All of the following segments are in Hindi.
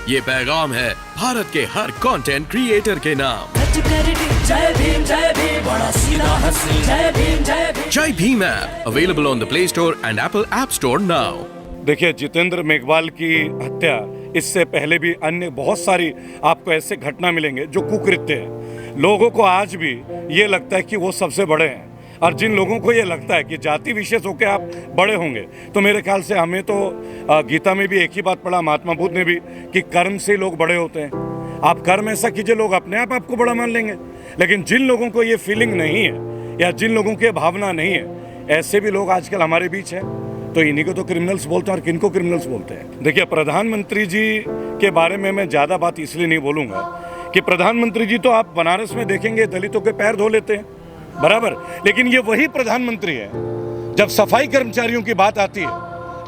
ये पैगाम है भारत के हर कंटेंट क्रिएटर के नाम। जय भीम बड़ा सीधा हंसी, जय भीम। जय Bhim app available on the play store and Apple app store now. देखिए, जितेंद्र मेघवाल की हत्या, इससे पहले भी अन्य बहुत सारी आपको ऐसे घटना मिलेंगे जो कुकृत्य हैं। लोगों को आज भी ये लगता है कि वो सबसे बड़े हैं, और जिन लोगों को ये लगता है कि जाति विशेष होकर आप बड़े होंगे, तो मेरे ख्याल से हमें तो गीता में भी एक ही बात पढ़ा, महात्मा बुद्ध ने भी, कि कर्म से लोग बड़े होते हैं। आप कर्म ऐसा कीजिए, लोग अपने आप आपको बड़ा मान लेंगे। लेकिन जिन लोगों को ये फीलिंग नहीं है या जिन लोगों की भावना नहीं है, ऐसे भी लोग आजकल हमारे बीच हैं। तो इन्हीं को तो क्रिमिनल्स बोलते हैं, और किनको क्रिमिनल्स बोलते हैं। देखिए, प्रधानमंत्री जी के बारे में मैं ज़्यादा बात इसलिए नहीं बोलूँगा कि प्रधानमंत्री जी तो आप बनारस में देखेंगे दलितों के पैर धो लेते हैं, बराबर। लेकिन ये वही प्रधानमंत्री है, जब सफाई कर्मचारियों की बात आती है,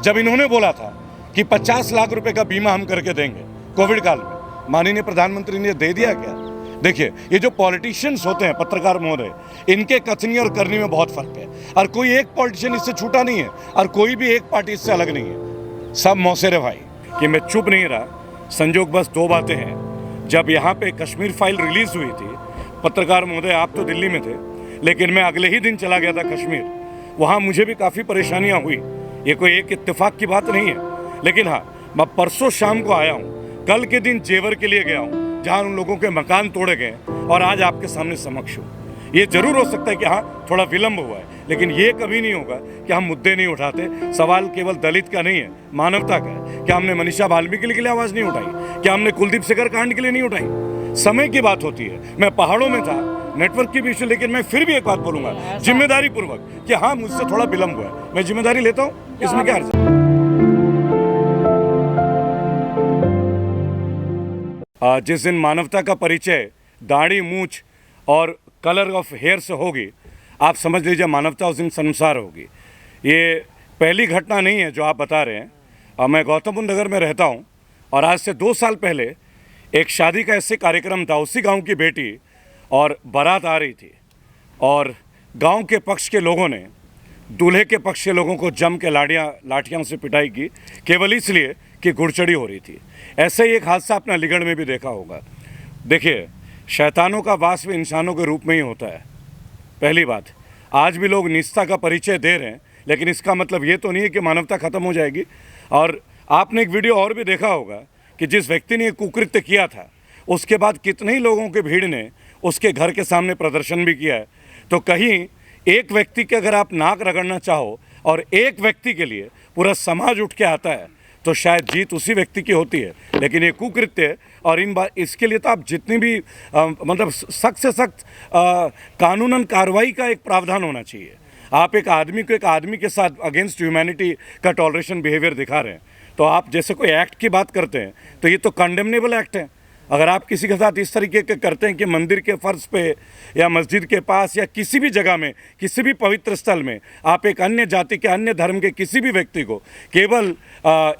जब इन्होंने बोला था कि 50 लाख रुपए का बीमा हम करके देंगे कोविड काल में, माननीय प्रधानमंत्री ने दे दिया क्या? देखिए, ये जो पॉलिटिशियंस होते हैं, पत्रकार महोदय, इनके कथनी और करनी में बहुत फर्क है। और कोई एक पॉलिटिशियन इससे छूटा नहीं है, और कोई भी एक पार्टी इससे अलग नहीं है। सब मौसेरे भाई। कि मैं चुप नहीं रहा, संजोग बस दो बातें हैं। जब यहाँ पे कश्मीर फाइल रिलीज हुई थी, पत्रकार महोदय आप तो दिल्ली में थे, लेकिन मैं अगले ही दिन चला गया था कश्मीर। वहाँ मुझे भी काफ़ी परेशानियाँ हुई। ये कोई एक इत्तेफाक की बात नहीं है। लेकिन हाँ, मैं परसों शाम को आया हूँ, कल के दिन जेवर के लिए गया हूँ, जहाँ उन लोगों के मकान तोड़े गए, और आज आपके सामने समक्ष हूँ। ये जरूर हो सकता है कि हाँ, थोड़ा विलंब हुआ है, लेकिन ये कभी नहीं होगा कि हम मुद्दे नहीं उठाते। सवाल केवल दलित का नहीं है, मानवता का है। क्या हमने मनीषा वाल्मीकि के लिए आवाज़ नहीं उठाई? क्या हमने कुलदीप सेंगर कांड के लिए नहीं उठाई? समय की बात होती है। मैं पहाड़ों में था, नेटवर्क की भी इशू, लेकिन मैं फिर भी एक बात बोलूँगा जिम्मेदारी पूर्वक कि हाँ, मुझसे थोड़ा विलंब हुआ है। मैं जिम्मेदारी लेता हूँ, इसमें क्या अर्ज है। जिस दिन मानवता का परिचय दाढ़ी, मूछ और कलर ऑफ हेयर से होगी, आप समझ लीजिए मानवता उस दिन संसार होगी। ये पहली घटना नहीं है जो आप बता रहे हैं। मैं गौतम बुद्ध नगर में रहता हूँ, और आज से 2 साल पहले एक शादी का ऐसे कार्यक्रम था। उसी गांव की बेटी और बारात आ रही थी, और गांव के पक्ष के लोगों ने दूल्हे के पक्ष के लोगों को जम के लाठियों से पिटाई की, केवल इसलिए कि गुड़चड़ी हो रही थी। ऐसे ही एक हादसा अपना अलीगढ़ में भी देखा होगा। देखिए, शैतानों का वास भी इंसानों के रूप में ही होता है। पहली बात, आज भी लोग निष्ठा का परिचय दे रहे हैं, लेकिन इसका मतलब ये तो नहीं है कि मानवता खत्म हो जाएगी। और आपने एक वीडियो और भी देखा होगा कि जिस व्यक्ति ने कुकृत्य किया था, उसके बाद कितने ही लोगों की भीड़ ने उसके घर के सामने प्रदर्शन भी किया है। तो कहीं एक व्यक्ति के अगर आप नाक रगड़ना चाहो और एक व्यक्ति के लिए पूरा समाज उठ के आता है, तो शायद जीत उसी व्यक्ति की होती है। लेकिन ये कुकृत्य, और इसके लिए तो आप जितनी भी मतलब सख्त से सख्त कानूनन कार्रवाई का एक प्रावधान होना चाहिए। आप एक आदमी को एक आदमी के साथ अगेंस्ट ह्यूमैनिटी का टॉलरेशन बिहेवियर दिखा रहे हैं, तो आप जैसे कोई एक्ट की बात करते हैं, तो ये तो कंडेमनेबल एक्ट है। अगर आप किसी के साथ इस तरीके के करते हैं कि मंदिर के फर्श पे या मस्जिद के पास या किसी भी जगह में, किसी भी पवित्र स्थल में आप एक अन्य जाति के, अन्य धर्म के किसी भी व्यक्ति को केवल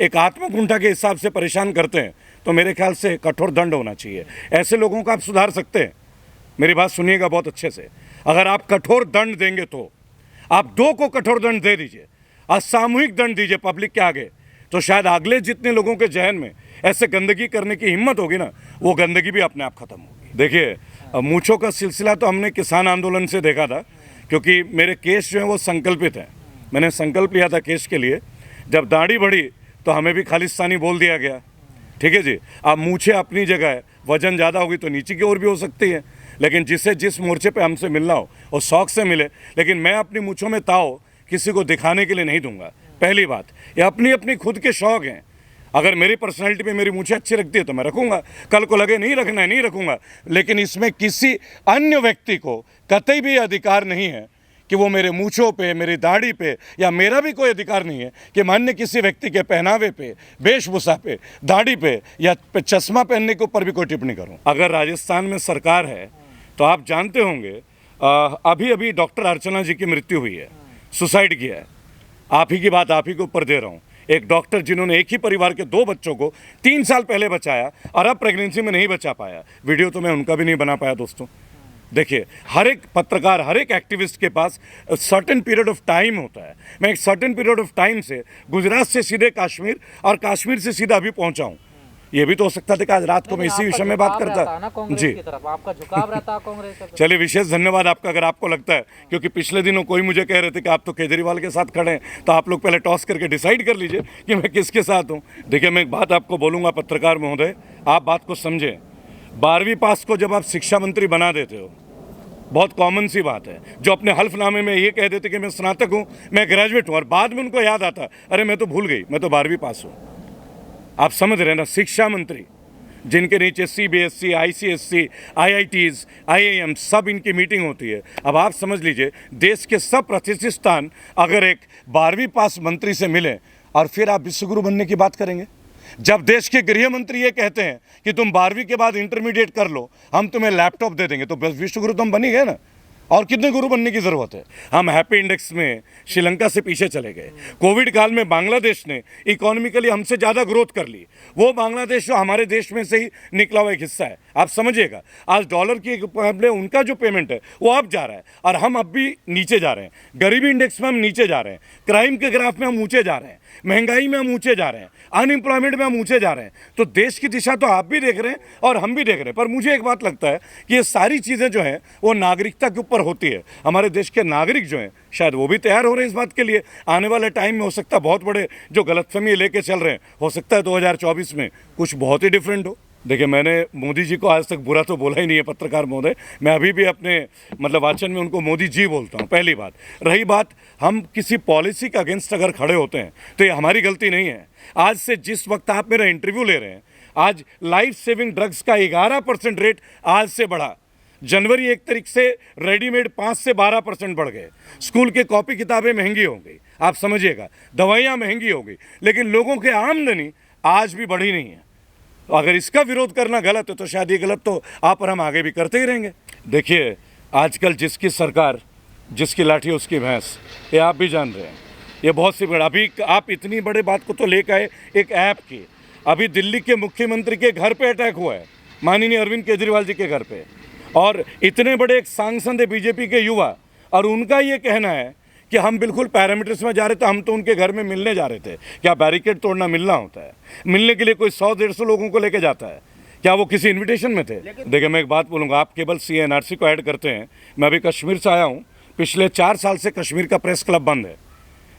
एक आत्मकुंठा के हिसाब से परेशान करते हैं, तो मेरे ख्याल से कठोर दंड होना चाहिए। ऐसे लोगों को आप सुधार सकते हैं। मेरी बात सुनिएगा बहुत अच्छे से। अगर आप कठोर दंड देंगे, तो आप 2 को कठोर दंड दे दीजिए, असामूहिक दंड दीजिए पब्लिक के आगे, तो शायद अगले जितने लोगों के जहन में ऐसे गंदगी करने की हिम्मत होगी ना, वो गंदगी भी अपने आप खत्म होगी। देखिए, मूंछों का सिलसिला तो हमने किसान आंदोलन से देखा था, क्योंकि मेरे केस जो हैं वो संकल्पित हैं। मैंने संकल्प लिया था केस के लिए। जब दाढ़ी बढ़ी तो हमें भी खालिस्तानी बोल दिया गया। ठीक है जी। अब मूंछें अपनी जगह है, वजन ज़्यादा होगी तो नीचे की ओर भी हो सकती है, लेकिन जिसे जिस मोर्चे पे हमसे मिलना हो वो शौक से मिले। लेकिन मैं अपनी मूंछों में ताव किसी को दिखाने के लिए नहीं दूंगा। पहली बात, ये अपनी अपनी खुद के शौक हैं। अगर मेरी पर्सनैलिटी पे मेरी मूंछें अच्छी लगती है तो मैं रखूंगा, कल को लगे नहीं रखना है नहीं रखूंगा। लेकिन इसमें किसी अन्य व्यक्ति को कतई भी अधिकार नहीं है कि वो मेरे मूंछों पे, मेरी दाढ़ी पे, या मेरा भी कोई अधिकार नहीं है कि मैं अन्य किसी व्यक्ति के पहनावे पे, वेशभूषा पे, दाढ़ी पे या चश्मा पहनने के ऊपर भी कोई टिप्पणी करूं। अगर राजस्थान में सरकार है तो आप जानते होंगे, अभी अभी डॉक्टर अर्चना जी की मृत्यु हुई है, सुसाइड किया है। आप ही की बात आप ही के ऊपर दे रहा हूँ। एक डॉक्टर जिन्होंने एक ही परिवार के 2 बच्चों को 3 साल पहले बचाया और अब प्रेगनेंसी में नहीं बचा पाया। वीडियो तो मैं उनका भी नहीं बना पाया दोस्तों। देखिए, हर एक पत्रकार, हर एक एक्टिविस्ट के पास सर्टेन पीरियड ऑफ टाइम होता है। मैं एक सर्टेन पीरियड ऑफ टाइम से गुजरात से सीधे कश्मीर और कश्मीर से सीधा अभी पहुंचा हूं। ये भी तो हो सकता था कि आज रात को मैं इसी विषय में बात करता ना कांग्रेस जी। की तरफ आपका झुकाव रहता है कांग्रेस से तो। चलिए, विशेष धन्यवाद आपका अगर आपको लगता है, क्योंकि पिछले दिनों कोई मुझे कह रहे थे कि आप तो केजरीवाल के साथ खड़े हैं, तो आप लोग पहले टॉस करके डिसाइड कर लीजिए कि मैं किसके साथ हूँ। देखिए, मैं एक बात आपको बोलूँगा पत्रकार महोदय, आप बात को समझें। 12वीं पास को जब आप शिक्षा मंत्री बना देते हो, बहुत कॉमन सी बात है, जो अपने हल्फनामे में ये कह देते कि मैं स्नातक हूँ, मैं ग्रेजुएट हूँ, और बाद में उनको याद आता अरे मैं तो भूल गई, मैं तो 12वीं पास हूँ। आप समझ रहे हैं ना, शिक्षा मंत्री जिनके नीचे CBSE, ICSE, IITs, IIM सब इनकी मीटिंग होती है। अब आप समझ लीजिए, देश के सब प्रतिष्ठित स्थान अगर एक 12वीं पास मंत्री से मिले और फिर आप विश्वगुरु बनने की बात करेंगे। जब देश के गृह मंत्री ये कहते हैं कि तुम 12वीं के बाद इंटरमीडिएट कर लो, हम तुम्हें लैपटॉप दे देंगे, तो बस विश्वगुरु तो हम बन ही गए ना, और कितने गुरु बनने की ज़रूरत है। हम हैप्पी इंडेक्स में श्रीलंका से पीछे चले गए। कोविड काल में बांग्लादेश ने इकोनॉमिकली हमसे ज़्यादा ग्रोथ कर ली। वो बांग्लादेश जो हमारे देश में से ही निकला हुआ एक हिस्सा है, आप समझिएगा। आज डॉलर की मुकाबले उनका जो पेमेंट है वो अब जा रहा है, और हम अब भी नीचे जा रहे हैं। गरीबी इंडेक्स में हम नीचे जा रहे हैं, क्राइम के ग्राफ में हम ऊँचे जा रहे हैं, महंगाई में हम ऊँचे जा रहे हैं, अनएम्प्लॉयमेंट में हम ऊँचे जा रहे हैं। तो देश की दिशा तो आप भी देख रहे हैं और हम भी देख रहे हैं। पर मुझे एक बात लगता है कि ये सारी चीज़ें जो हैं वो नागरिकता के ऊपर होती है। हमारे देश के नागरिक जो हैं शायद वो भी तैयार हो रहे हैं इस बात के लिए। आने वाले टाइम में हो सकता है बहुत बड़े जो गलतफहमी लेके चल रहे हैं, हो सकता है 2024 में कुछ बहुत ही डिफरेंट हो। देखिए, मैंने मोदी जी को आज तक बुरा तो बोला ही नहीं है पत्रकार महोदय। मैं अभी भी अपने वाचन में उनको मोदी जी बोलता हूँ, पहली बात। रही बात, हम किसी पॉलिसी के अगेंस्ट अगर खड़े होते हैं तो ये हमारी गलती नहीं है। आज से जिस वक्त आप मेरा इंटरव्यू ले रहे हैं, आज लाइफ सेविंग ड्रग्स का 11% रेट आज से बढ़ा। जनवरी 1 तारीख से रेडीमेड 5 से 12% बढ़ गए। स्कूल के कॉपी किताबें महंगी हो गई, आप समझिएगा, दवाइयाँ महंगी हो गई, लेकिन लोगों की आमदनी आज भी बढ़ी नहीं है। अगर इसका विरोध करना गलत है तो शायद ये गलत तो आप और हम आगे भी करते ही रहेंगे। देखिए, आजकल जिसकी सरकार, जिसकी लाठी उसकी भैंस, ये आप भी जान रहे हैं। ये बहुत सी बड़ा, अभी आप इतनी बड़े बात को तो लेकर आए एक ऐप की। अभी दिल्ली के मुख्यमंत्री के घर पे अटैक हुआ है, माननीय अरविंद केजरीवाल जी के घर पे, और इतने बड़े एक सांसद है बीजेपी के युवा, और उनका ये कहना है कि हम बिल्कुल पैरामीटर्स में जा रहे थे, हम तो उनके घर में मिलने जा रहे थे। क्या बैरिकेड तोड़ना मिलना होता है? मिलने के लिए कोई 100-150 लोगों को लेके जाता है? क्या वो किसी इनविटेशन में थे? देखिए, मैं एक बात बोलूँगा, आप केवल CNRC को ऐड करते हैं। मैं अभी कश्मीर से आया हूँ, पिछले 4 साल से कश्मीर का प्रेस क्लब बंद है।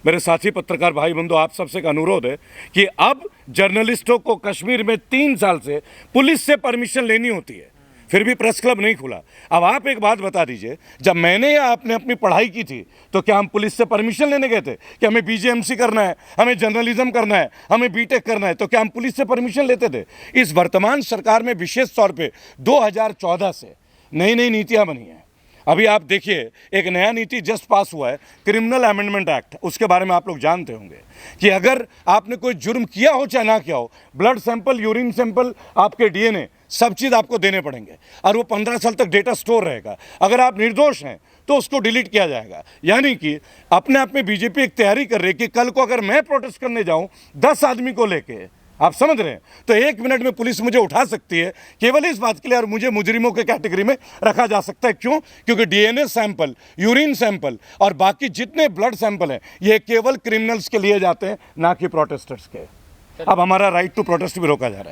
मेरे साथी पत्रकार भाई बंधु, आप सबसे एक अनुरोध है कि अब जर्नलिस्टों को कश्मीर में 3 साल से पुलिस से परमिशन लेनी होती है, फिर भी प्रेस क्लब नहीं खुला। अब आप एक बात बता दीजिए, जब मैंने या आपने अपनी पढ़ाई की थी तो क्या हम पुलिस से परमिशन लेने गए थे कि हमें BJMC करना है, हमें जर्नलिज्म करना है, हमें BTech करना है, तो क्या हम पुलिस से परमिशन लेते थे? इस वर्तमान सरकार में विशेष तौर पे 2014 से नई नई नीतियाँ बनी हैं। अभी आप देखिए, एक नया नीति जस्ट पास हुआ है, क्रिमिनल अमेंडमेंट एक्ट। उसके बारे में आप लोग जानते होंगे कि अगर आपने कोई जुर्म किया हो चाहे ना किया हो, ब्लड सैंपल, यूरिन सैंपल, आपके DNA, सब चीज़ आपको देने पड़ेंगे, और वो 15 साल तक डेटा स्टोर रहेगा। अगर आप निर्दोष हैं तो उसको डिलीट किया जाएगा। यानी कि अपने आप में बीजेपी एक तैयारी कर रही है कि कल को अगर मैं प्रोटेस्ट करने जाऊं 10 आदमी को लेके, आप समझ रहे हैं, तो 1 मिनट में पुलिस मुझे उठा सकती है केवल इस बात के लिए, और मुझे मुजरिमों के कैटेगरी में रखा जा सकता है। क्यों? क्योंकि DNA सैंपल, यूरिन सैंपल और बाकी जितने ब्लड सैंपल हैं, ये केवल क्रिमिनल्स के लिए जाते हैं, ना कि प्रोटेस्टर्स के। अब हमारा राइट टू प्रोटेस्ट भी रोका जा रहा है।